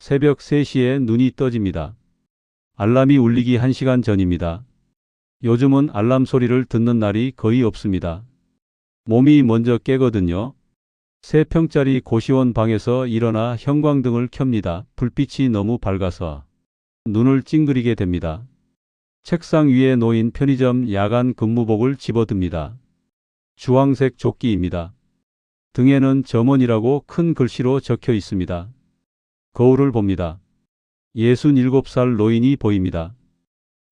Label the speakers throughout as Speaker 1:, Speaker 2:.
Speaker 1: 새벽 3시에 눈이 떠집니다. 알람이 울리기 1시간 전입니다. 요즘은 알람 소리를 듣는 날이 거의 없습니다. 몸이 먼저 깨거든요. 3평짜리 고시원 방에서 일어나 형광등을 켭니다. 불빛이 너무 밝아서 눈을 찡그리게 됩니다. 책상 위에 놓인 편의점 야간 근무복을 집어듭니다. 주황색 조끼입니다. 등에는 점원이라고 큰 글씨로 적혀 있습니다. 거울을 봅니다. 67살 노인이 보입니다.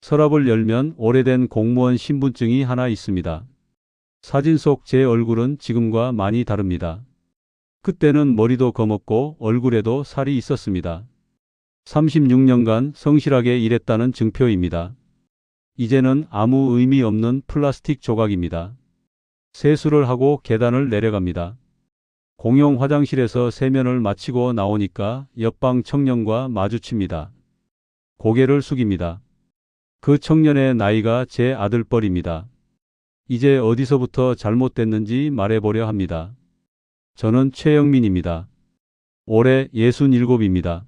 Speaker 1: 서랍을 열면 오래된 공무원 신분증이 하나 있습니다. 사진 속 제 얼굴은 지금과 많이 다릅니다. 그때는 머리도 검었고 얼굴에도 살이 있었습니다. 36년간 성실하게 일했다는 증표입니다. 이제는 아무 의미 없는 플라스틱 조각입니다. 세수를 하고 계단을 내려갑니다. 공용 화장실에서 세면을 마치고 나오니까 옆방 청년과 마주칩니다. 고개를 숙입니다. 그 청년의 나이가 제 아들뻘입니다. 이제 어디서부터 잘못됐는지 말해보려 합니다. 저는 최영민입니다. 올해 67입니다.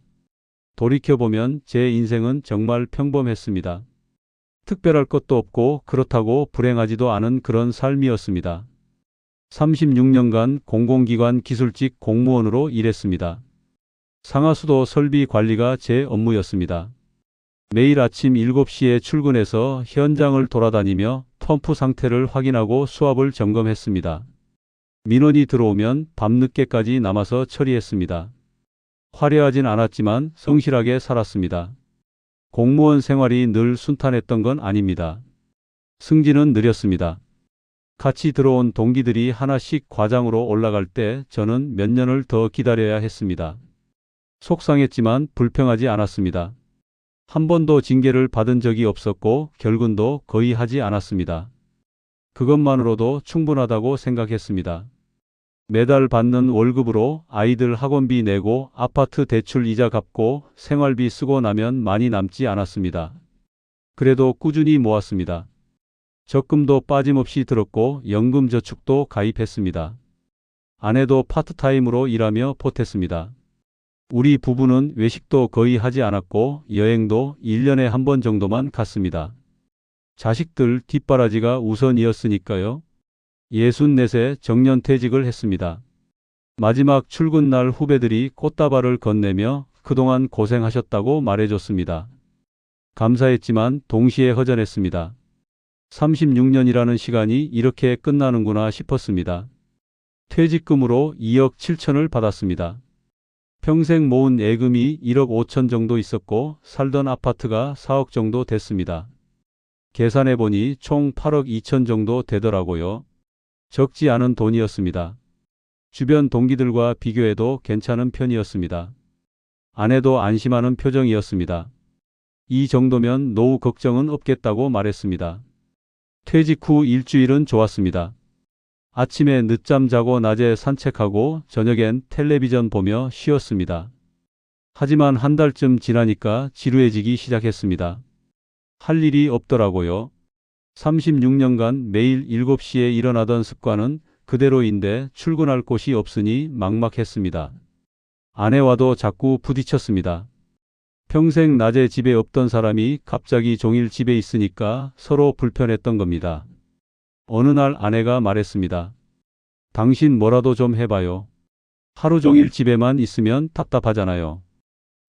Speaker 1: 돌이켜보면 제 인생은 정말 평범했습니다. 특별할 것도 없고 그렇다고 불행하지도 않은 그런 삶이었습니다. 36년간 공공기관 기술직 공무원으로 일했습니다. 상하수도 설비 관리가 제 업무였습니다. 매일 아침 7시에 출근해서 현장을 돌아다니며 펌프 상태를 확인하고 수압을 점검했습니다. 민원이 들어오면 밤늦게까지 남아서 처리했습니다. 화려하진 않았지만 성실하게 살았습니다. 공무원 생활이 늘 순탄했던 건 아닙니다. 승진은 느렸습니다. 같이 들어온 동기들이 하나씩 과장으로 올라갈 때 저는 몇 년을 더 기다려야 했습니다. 속상했지만 불평하지 않았습니다. 한 번도 징계를 받은 적이 없었고 결근도 거의 하지 않았습니다. 그것만으로도 충분하다고 생각했습니다. 매달 받는 월급으로 아이들 학원비 내고 아파트 대출 이자 갚고 생활비 쓰고 나면 많이 남지 않았습니다. 그래도 꾸준히 모았습니다. 적금도 빠짐없이 들었고 연금저축도 가입했습니다. 아내도 파트타임으로 일하며 보탰습니다. 우리 부부는 외식도 거의 하지 않았고 여행도 1년에 한 번 정도만 갔습니다. 자식들 뒷바라지가 우선이었으니까요. 64세 정년퇴직을 했습니다. 마지막 출근 날 후배들이 꽃다발을 건네며 그동안 고생하셨다고 말해줬습니다. 감사했지만 동시에 허전했습니다. 36년이라는 시간이 이렇게 끝나는구나 싶었습니다. 퇴직금으로 2억 7천을 받았습니다. 평생 모은 예금이 1억 5천 정도 있었고 살던 아파트가 4억 정도 됐습니다. 계산해보니 총 8억 2천 정도 되더라고요. 적지 않은 돈이었습니다. 주변 동기들과 비교해도 괜찮은 편이었습니다. 아내도 안심하는 표정이었습니다. 이 정도면 노후 걱정은 없겠다고 말했습니다. 퇴직 후 일주일은 좋았습니다. 아침에 늦잠 자고 낮에 산책하고 저녁엔 텔레비전 보며 쉬었습니다. 하지만 한 달쯤 지나니까 지루해지기 시작했습니다. 할 일이 없더라고요. 36년간 매일 7시에 일어나던 습관은 그대로인데 출근할 곳이 없으니 막막했습니다. 아내와도 자꾸 부딪혔습니다. 평생 낮에 집에 없던 사람이 갑자기 종일 집에 있으니까 서로 불편했던 겁니다. 어느 날 아내가 말했습니다. 당신 뭐라도 좀 해봐요. 하루 종일 집에만 있으면 답답하잖아요.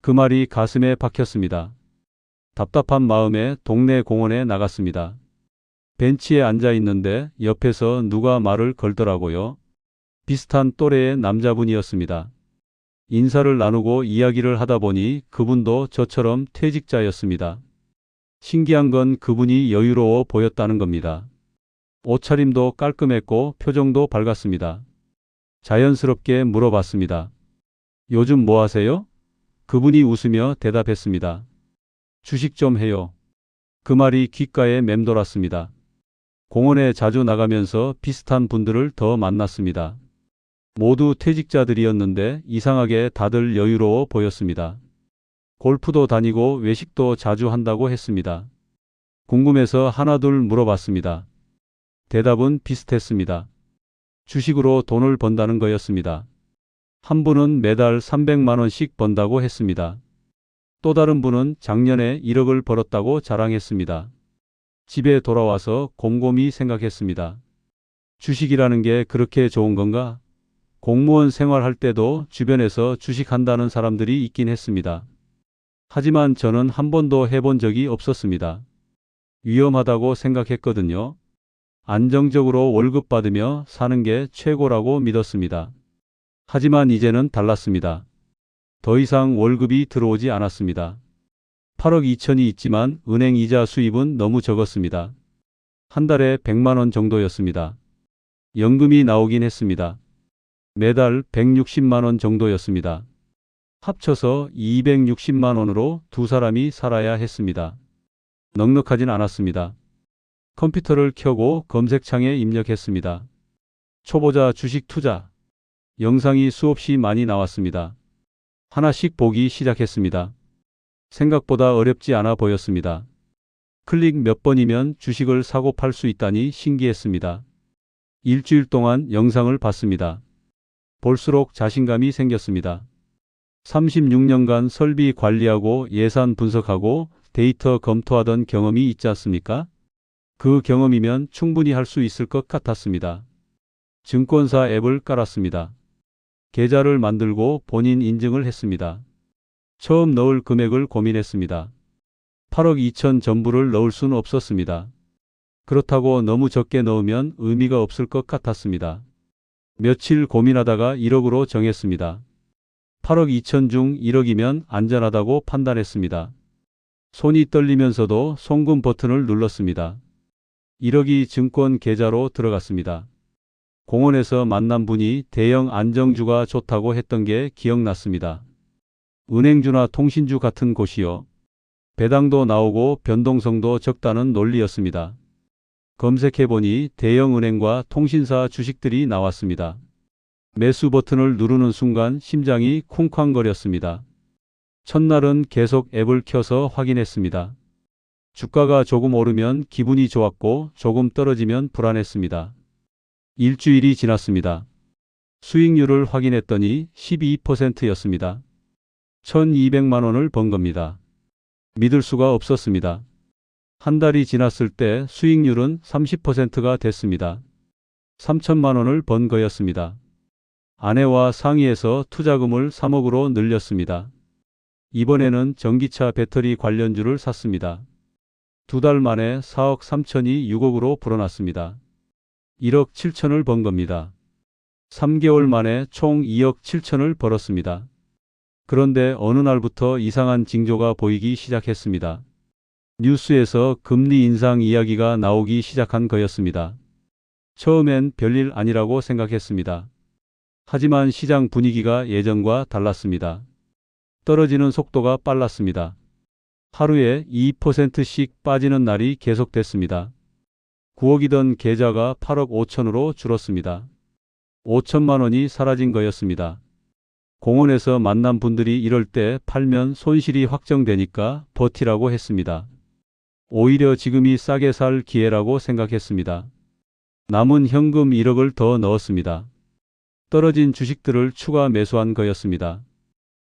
Speaker 1: 그 말이 가슴에 박혔습니다. 답답한 마음에 동네 공원에 나갔습니다. 벤치에 앉아 있는데 옆에서 누가 말을 걸더라고요. 비슷한 또래의 남자분이었습니다. 인사를 나누고 이야기를 하다 보니 그분도 저처럼 퇴직자였습니다. 신기한 건 그분이 여유로워 보였다는 겁니다. 옷차림도 깔끔했고 표정도 밝았습니다. 자연스럽게 물어봤습니다. 요즘 뭐 하세요? 그분이 웃으며 대답했습니다. 주식 좀 해요. 그 말이 귓가에 맴돌았습니다. 공원에 자주 나가면서 비슷한 분들을 더 만났습니다. 모두 퇴직자들이었는데 이상하게 다들 여유로워 보였습니다. 골프도 다니고 외식도 자주 한다고 했습니다. 궁금해서 하나둘 물어봤습니다. 대답은 비슷했습니다. 주식으로 돈을 번다는 거였습니다. 한 분은 매달 300만 원씩 번다고 했습니다. 또 다른 분은 작년에 1억을 벌었다고 자랑했습니다. 집에 돌아와서 곰곰이 생각했습니다. 주식이라는 게 그렇게 좋은 건가? 공무원 생활할 때도 주변에서 주식한다는 사람들이 있긴 했습니다. 하지만 저는 한 번도 해본 적이 없었습니다. 위험하다고 생각했거든요. 안정적으로 월급 받으며 사는 게 최고라고 믿었습니다. 하지만 이제는 달랐습니다. 더 이상 월급이 들어오지 않았습니다. 8억 2천이 있지만 은행 이자 수입은 너무 적었습니다. 한 달에 100만 원 정도였습니다. 연금이 나오긴 했습니다. 매달 160만 원 정도였습니다. 합쳐서 260만 원으로 두 사람이 살아야 했습니다. 넉넉하진 않았습니다. 컴퓨터를 켜고 검색창에 입력했습니다. 초보자 주식 투자. 영상이 수없이 많이 나왔습니다. 하나씩 보기 시작했습니다. 생각보다 어렵지 않아 보였습니다. 클릭 몇 번이면 주식을 사고 팔 수 있다니 신기했습니다. 일주일 동안 영상을 봤습니다. 볼수록 자신감이 생겼습니다. 36년간 설비 관리하고 예산 분석하고 데이터 검토하던 경험이 있지 않습니까? 그 경험이면 충분히 할 수 있을 것 같았습니다. 증권사 앱을 깔았습니다. 계좌를 만들고 본인 인증을 했습니다. 처음 넣을 금액을 고민했습니다. 8억 2천 전부를 넣을 수는 없었습니다. 그렇다고 너무 적게 넣으면 의미가 없을 것 같았습니다. 며칠 고민하다가 1억으로 정했습니다. 8억 2천 중 1억이면 안전하다고 판단했습니다. 손이 떨리면서도 송금 버튼을 눌렀습니다. 1억이 증권 계좌로 들어갔습니다. 공원에서 만난 분이 대형 안정주가 좋다고 했던 게 기억났습니다. 은행주나 통신주 같은 곳이요. 배당도 나오고 변동성도 적다는 논리였습니다. 검색해보니 대형은행과 통신사 주식들이 나왔습니다. 매수 버튼을 누르는 순간 심장이 쿵쾅거렸습니다. 첫날은 계속 앱을 켜서 확인했습니다. 주가가 조금 오르면 기분이 좋았고 조금 떨어지면 불안했습니다. 일주일이 지났습니다. 수익률을 확인했더니 12%였습니다. 1200만 원을 번 겁니다. 믿을 수가 없었습니다. 한 달이 지났을 때 수익률은 30%가 됐습니다. 3천만 원을 번 거였습니다. 아내와 상의해서 투자금을 3억으로 늘렸습니다. 이번에는 전기차 배터리 관련주를 샀습니다. 두 달 만에 4억 3천이 6억으로 불어났습니다. 1억 7천을 번 겁니다. 3개월 만에 총 2억 7천을 벌었습니다. 그런데 어느 날부터 이상한 징조가 보이기 시작했습니다. 뉴스에서 금리 인상 이야기가 나오기 시작한 거였습니다. 처음엔 별일 아니라고 생각했습니다. 하지만 시장 분위기가 예전과 달랐습니다. 떨어지는 속도가 빨랐습니다. 하루에 2%씩 빠지는 날이 계속됐습니다. 9억이던 계좌가 8억 5천으로 줄었습니다. 5천만 원이 사라진 거였습니다. 공원에서 만난 분들이 이럴 때 팔면 손실이 확정되니까 버티라고 했습니다. 오히려 지금이 싸게 살 기회라고 생각했습니다. 남은 현금 1억을 더 넣었습니다. 떨어진 주식들을 추가 매수한 거였습니다.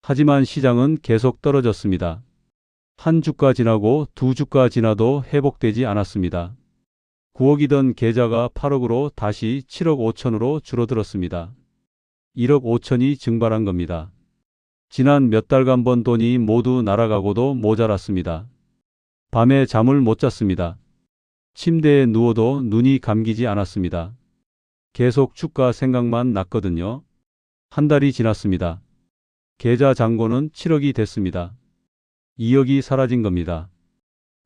Speaker 1: 하지만 시장은 계속 떨어졌습니다. 한 주가 지나고 두 주가 지나도 회복되지 않았습니다. 9억이던 계좌가 8억으로 다시 7억 5천으로 줄어들었습니다. 1억 5천이 증발한 겁니다. 지난 몇 달간 번 돈이 모두 날아가고도 모자랐습니다. 밤에 잠을 못 잤습니다. 침대에 누워도 눈이 감기지 않았습니다. 계속 주가 생각만 났거든요. 한 달이 지났습니다. 계좌 잔고는 7억이 됐습니다. 2억이 사라진 겁니다.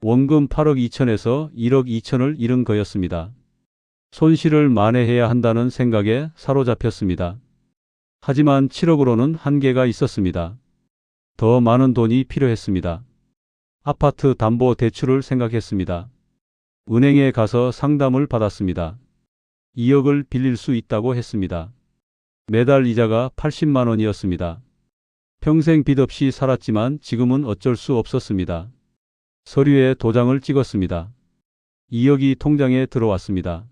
Speaker 1: 원금 8억 2천에서 1억 2천을 잃은 거였습니다. 손실을 만회해야 한다는 생각에 사로잡혔습니다. 하지만 7억으로는 한계가 있었습니다. 더 많은 돈이 필요했습니다. 아파트 담보 대출을 생각했습니다. 은행에 가서 상담을 받았습니다. 2억을 빌릴 수 있다고 했습니다. 매달 이자가 80만 원이었습니다. 평생 빚 없이 살았지만 지금은 어쩔 수 없었습니다. 서류에 도장을 찍었습니다. 2억이 통장에 들어왔습니다.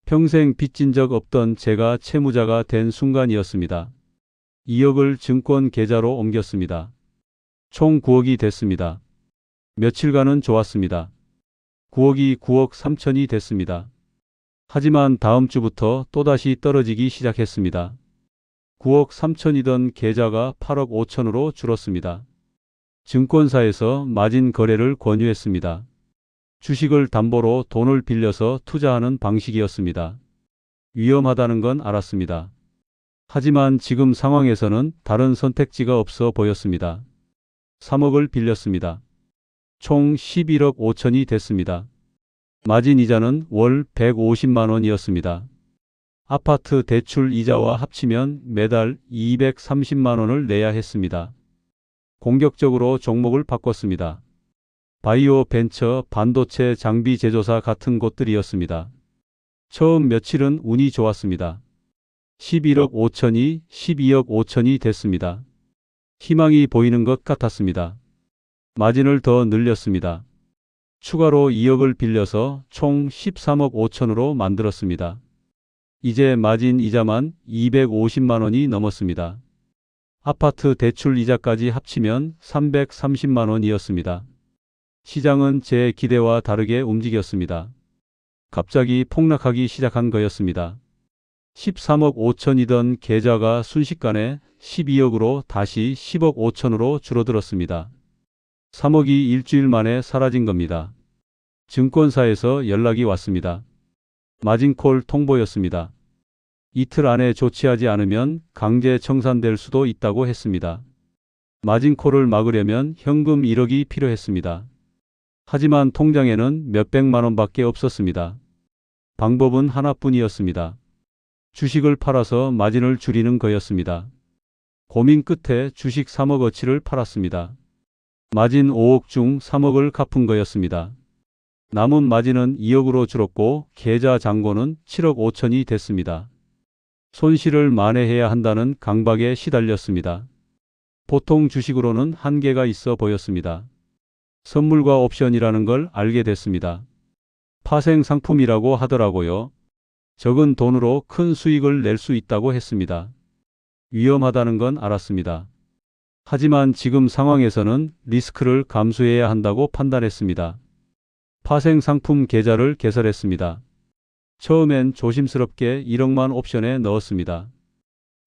Speaker 1: 평생 빚진 적 없던 제가 채무자가 된 순간이었습니다. 2억을 증권 계좌로 옮겼습니다. 총 9억이 됐습니다. 며칠간은 좋았습니다. 9억이 9억 3천이 됐습니다. 하지만 다음 주부터 또다시 떨어지기 시작했습니다. 9억 3천이던 계좌가 8억 5천으로 줄었습니다. 증권사에서 마진 거래를 권유했습니다. 주식을 담보로 돈을 빌려서 투자하는 방식이었습니다. 위험하다는 건 알았습니다. 하지만 지금 상황에서는 다른 선택지가 없어 보였습니다. 3억을 빌렸습니다. 총 11억 5천이 됐습니다. 마진 이자는 월 150만 원이었습니다. 아파트 대출 이자와 합치면 매달 230만 원을 내야 했습니다. 공격적으로 종목을 바꿨습니다. 바이오 벤처, 반도체 장비 제조사 같은 곳들이었습니다. 처음 며칠은 운이 좋았습니다. 11억 5천이 12억 5천이 됐습니다. 희망이 보이는 것 같았습니다. 마진을 더 늘렸습니다. 추가로 2억을 빌려서 총 13억 5천으로 만들었습니다. 이제 마진 이자만 250만 원이 넘었습니다. 아파트 대출 이자까지 합치면 330만 원이었습니다. 시장은 제 기대와 다르게 움직였습니다. 갑자기 폭락하기 시작한 거였습니다. 13억 5천이던 계좌가 순식간에 12억으로 다시 10억 5천으로 줄어들었습니다. 3억이 일주일 만에 사라진 겁니다. 증권사에서 연락이 왔습니다. 마진콜 통보였습니다. 이틀 안에 조치하지 않으면 강제 청산될 수도 있다고 했습니다. 마진콜을 막으려면 현금 1억이 필요했습니다. 하지만 통장에는 몇백만 원밖에 없었습니다. 방법은 하나뿐이었습니다. 주식을 팔아서 마진을 줄이는 거였습니다. 고민 끝에 주식 3억어치를 팔았습니다. 마진 5억 중 3억을 갚은 거였습니다. 남은 마진은 2억으로 줄었고 계좌 잔고는 7억 5천이 됐습니다. 손실을 만회해야 한다는 강박에 시달렸습니다. 보통 주식으로는 한계가 있어 보였습니다. 선물과 옵션이라는 걸 알게 됐습니다. 파생 상품이라고 하더라고요. 적은 돈으로 큰 수익을 낼 수 있다고 했습니다. 위험하다는 건 알았습니다. 하지만 지금 상황에서는 리스크를 감수해야 한다고 판단했습니다. 파생 상품 계좌를 개설했습니다. 처음엔 조심스럽게 1억만 옵션에 넣었습니다.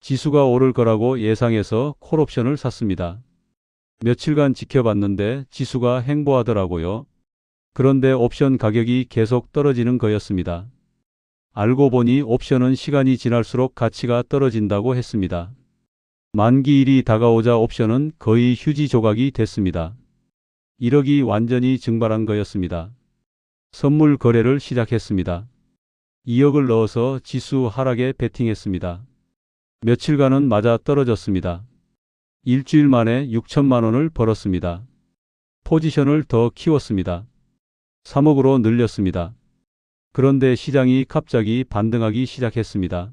Speaker 1: 지수가 오를 거라고 예상해서 콜옵션을 샀습니다. 며칠간 지켜봤는데 지수가 횡보하더라고요. 그런데 옵션 가격이 계속 떨어지는 거였습니다. 알고 보니 옵션은 시간이 지날수록 가치가 떨어진다고 했습니다. 만기일이 다가오자 옵션은 거의 휴지 조각이 됐습니다. 1억이 완전히 증발한 거였습니다. 선물 거래를 시작했습니다. 2억을 넣어서 지수 하락에 베팅했습니다. 며칠간은 맞아 떨어졌습니다. 일주일 만에 6천만 원을 벌었습니다. 포지션을 더 키웠습니다. 3억으로 늘렸습니다. 그런데 시장이 갑자기 반등하기 시작했습니다.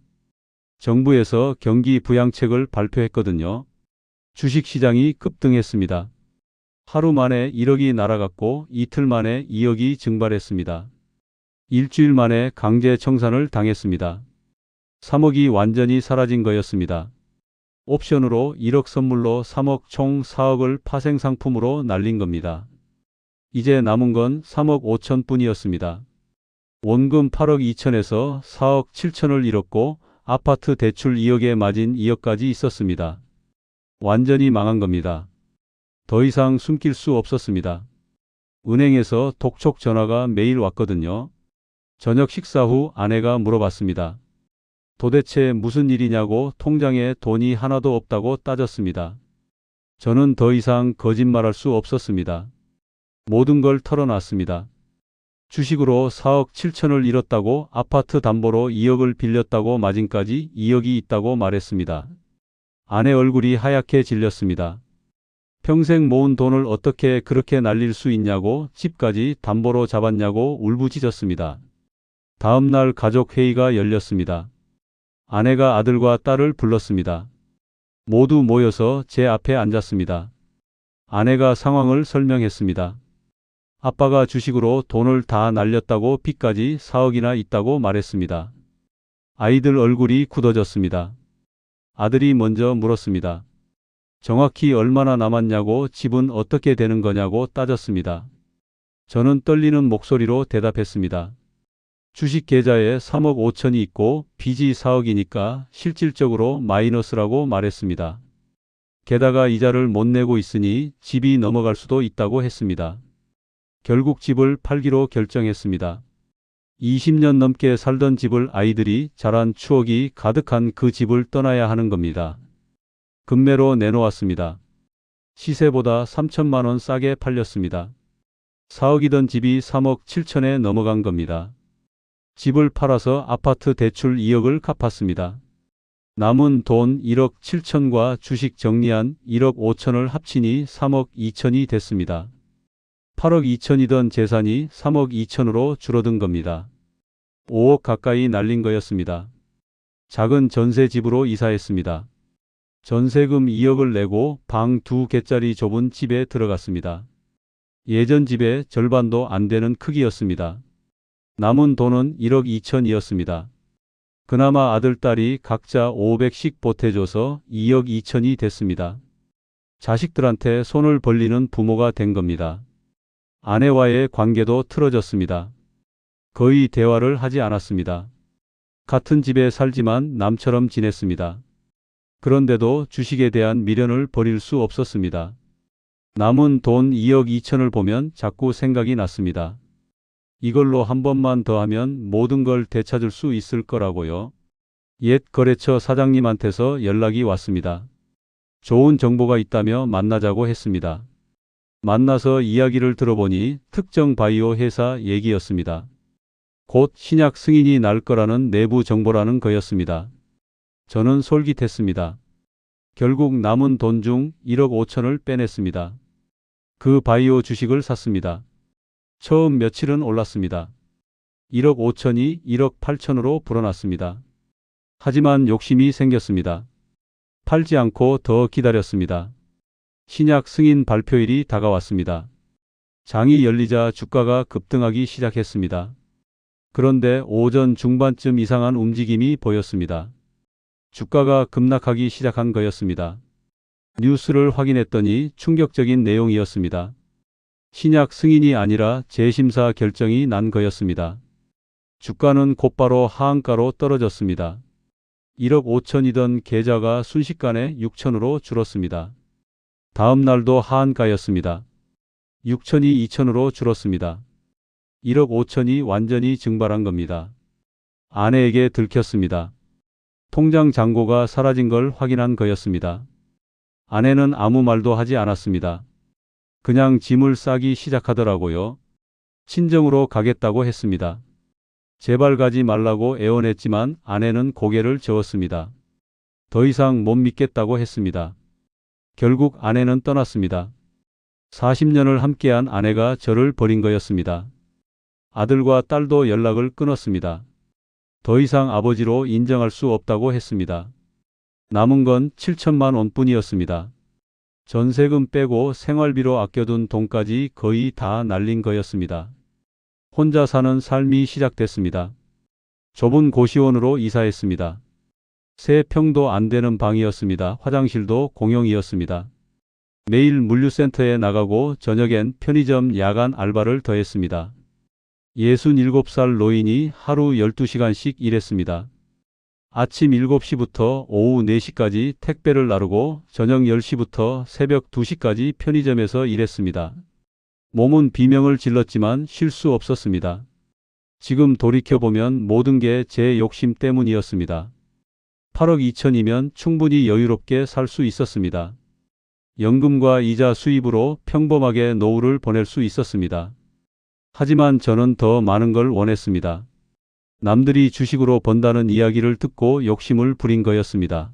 Speaker 1: 정부에서 경기 부양책을 발표했거든요. 주식시장이 급등했습니다. 하루 만에 1억이 날아갔고 이틀 만에 2억이 증발했습니다. 일주일 만에 강제 청산을 당했습니다. 3억이 완전히 사라진 거였습니다. 옵션으로 1억 선물로 3억 총 4억을 파생상품으로 날린 겁니다. 이제 남은 건 3억 5천 뿐이었습니다. 원금 8억 2천에서 4억 7천을 잃었고 아파트 대출 2억에 마진 2억까지 있었습니다. 완전히 망한 겁니다. 더 이상 숨길 수 없었습니다. 은행에서 독촉 전화가 매일 왔거든요. 저녁 식사 후 아내가 물어봤습니다. 도대체 무슨 일이냐고 통장에 돈이 하나도 없다고 따졌습니다. 저는 더 이상 거짓말할 수 없었습니다. 모든 걸 털어놨습니다. 주식으로 4억 7천을 잃었다고, 아파트 담보로 2억을 빌렸다고, 마진까지 2억이 있다고 말했습니다. 아내 얼굴이 하얗게 질렸습니다. 평생 모은 돈을 어떻게 그렇게 날릴 수 있냐고, 집까지 담보로 잡았냐고 울부짖었습니다. 다음 날 가족 회의가 열렸습니다. 아내가 아들과 딸을 불렀습니다. 모두 모여서 제 앞에 앉았습니다. 아내가 상황을 설명했습니다. 아빠가 주식으로 돈을 다 날렸다고, 빚까지 4억이나 있다고 말했습니다. 아이들 얼굴이 굳어졌습니다. 아들이 먼저 물었습니다. 정확히 얼마나 남았냐고 집은 어떻게 되는 거냐고 따졌습니다. 저는 떨리는 목소리로 대답했습니다. 주식 계좌에 3억 5천이 있고 빚이 4억이니까 실질적으로 마이너스라고 말했습니다. 게다가 이자를 못 내고 있으니 집이 넘어갈 수도 있다고 했습니다. 결국 집을 팔기로 결정했습니다. 20년 넘게 살던 집을 아이들이 자란 추억이 가득한 그 집을 떠나야 하는 겁니다. 급매로 내놓았습니다. 시세보다 3천만 원 싸게 팔렸습니다. 4억이던 집이 3억 7천에 넘어간 겁니다. 집을 팔아서 아파트 대출 2억을 갚았습니다. 남은 돈 1억 7천과 주식 정리한 1억 5천을 합치니 3억 2천이 됐습니다. 8억 2천이던 재산이 3억 2천으로 줄어든 겁니다. 5억 가까이 날린 거였습니다. 작은 전세 집으로 이사했습니다. 전세금 2억을 내고 방 2개짜리 좁은 집에 들어갔습니다. 예전 집의 절반도 안 되는 크기였습니다. 남은 돈은 1억 2천이었습니다. 그나마 아들, 딸이 각자 500씩 보태줘서 2억 2천이 됐습니다. 자식들한테 손을 벌리는 부모가 된 겁니다. 아내와의 관계도 틀어졌습니다. 거의 대화를 하지 않았습니다. 같은 집에 살지만 남처럼 지냈습니다. 그런데도 주식에 대한 미련을 버릴 수 없었습니다. 남은 돈 2억 2천을 보면 자꾸 생각이 났습니다. 이걸로 한 번만 더 하면 모든 걸 되찾을 수 있을 거라고요. 옛 거래처 사장님한테서 연락이 왔습니다. 좋은 정보가 있다며 만나자고 했습니다. 만나서 이야기를 들어보니 특정 바이오 회사 얘기였습니다. 곧 신약 승인이 날 거라는 내부 정보라는 거였습니다. 저는 솔깃했습니다. 결국 남은 돈 중 1억 5천을 빼냈습니다. 그 바이오 주식을 샀습니다. 처음 며칠은 올랐습니다. 1억 5천이 1억 8천으로 불어났습니다. 하지만 욕심이 생겼습니다. 팔지 않고 더 기다렸습니다. 신약 승인 발표일이 다가왔습니다. 장이 열리자 주가가 급등하기 시작했습니다. 그런데 오전 중반쯤 이상한 움직임이 보였습니다. 주가가 급락하기 시작한 거였습니다. 뉴스를 확인했더니 충격적인 내용이었습니다. 신약 승인이 아니라 재심사 결정이 난 거였습니다. 주가는 곧바로 하한가로 떨어졌습니다. 1억 5천이던 계좌가 순식간에 6천으로 줄었습니다. 다음 날도 하한가였습니다. 6천이 2천으로 줄었습니다. 1억 5천이 완전히 증발한 겁니다. 아내에게 들켰습니다. 통장 잔고가 사라진 걸 확인한 거였습니다. 아내는 아무 말도 하지 않았습니다. 그냥 짐을 싸기 시작하더라고요. 친정으로 가겠다고 했습니다. 제발 가지 말라고 애원했지만 아내는 고개를 저었습니다. 더 이상 못 믿겠다고 했습니다. 결국 아내는 떠났습니다. 40년을 함께한 아내가 저를 버린 거였습니다. 아들과 딸도 연락을 끊었습니다. 더 이상 아버지로 인정할 수 없다고 했습니다. 남은 건 7천만 원뿐이었습니다. 전세금 빼고 생활비로 아껴둔 돈까지 거의 다 날린 거였습니다. 혼자 사는 삶이 시작됐습니다. 좁은 고시원으로 이사했습니다. 3평도 안 되는 방이었습니다. 화장실도 공용이었습니다. 매일 물류센터에 나가고 저녁엔 편의점 야간 알바를 더했습니다. 67살 노인이 하루 12시간씩 일했습니다. 아침 7시부터 오후 4시까지 택배를 나르고 저녁 10시부터 새벽 2시까지 편의점에서 일했습니다. 몸은 비명을 질렀지만 쉴 수 없었습니다. 지금 돌이켜보면 모든 게 제 욕심 때문이었습니다. 8억 2천이면 충분히 여유롭게 살 수 있었습니다. 연금과 이자 수입으로 평범하게 노후를 보낼 수 있었습니다. 하지만 저는 더 많은 걸 원했습니다. 남들이 주식으로 번다는 이야기를 듣고 욕심을 부린 거였습니다.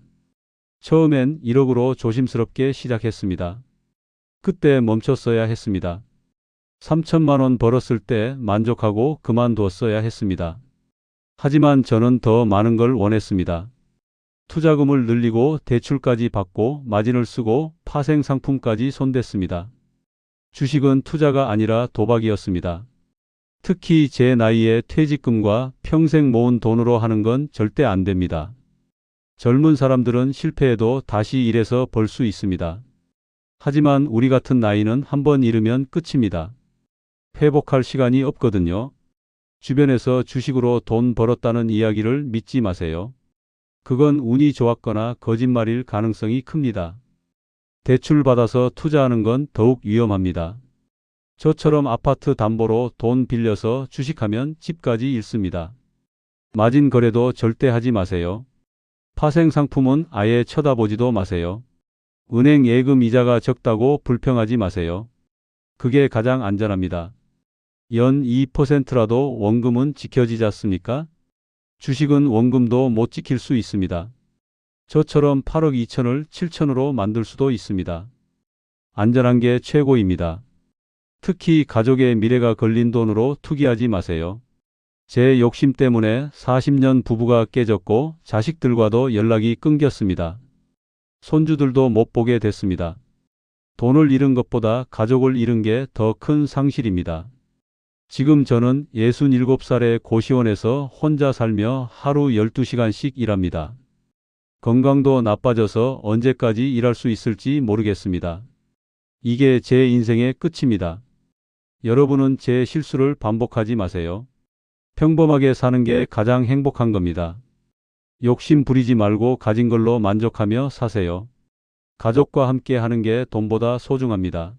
Speaker 1: 처음엔 1억으로 조심스럽게 시작했습니다. 그때 멈췄어야 했습니다. 3천만 원 벌었을 때 만족하고 그만두었어야 했습니다. 하지만 저는 더 많은 걸 원했습니다. 투자금을 늘리고 대출까지 받고 마진을 쓰고 파생 상품까지 손댔습니다. 주식은 투자가 아니라 도박이었습니다. 특히 제 나이에 퇴직금과 평생 모은 돈으로 하는 건 절대 안 됩니다. 젊은 사람들은 실패해도 다시 일해서 벌 수 있습니다. 하지만 우리 같은 나이는 한번 잃으면 끝입니다. 회복할 시간이 없거든요. 주변에서 주식으로 돈 벌었다는 이야기를 믿지 마세요. 그건 운이 좋았거나 거짓말일 가능성이 큽니다. 대출 받아서 투자하는 건 더욱 위험합니다. 저처럼 아파트 담보로 돈 빌려서 주식하면 집까지 잃습니다. 마진 거래도 절대 하지 마세요. 파생 상품은 아예 쳐다보지도 마세요. 은행 예금 이자가 적다고 불평하지 마세요. 그게 가장 안전합니다. 연 2%라도 원금은 지켜지지 않습니까? 주식은 원금도 못 지킬 수 있습니다. 저처럼 8억 2천을 7천으로 만들 수도 있습니다. 안전한 게 최고입니다. 특히 가족의 미래가 걸린 돈으로 투기하지 마세요. 제 욕심 때문에 40년 부부가 깨졌고 자식들과도 연락이 끊겼습니다. 손주들도 못 보게 됐습니다. 돈을 잃은 것보다 가족을 잃은 게 더 큰 상실입니다. 지금 저는 67살의 고시원에서 혼자 살며 하루 12시간씩 일합니다. 건강도 나빠져서 언제까지 일할 수 있을지 모르겠습니다. 이게 제 인생의 끝입니다. 여러분은 제 실수를 반복하지 마세요. 평범하게 사는 게 가장 행복한 겁니다. 욕심 부리지 말고 가진 걸로 만족하며 사세요. 가족과 함께 하는 게 돈보다 소중합니다.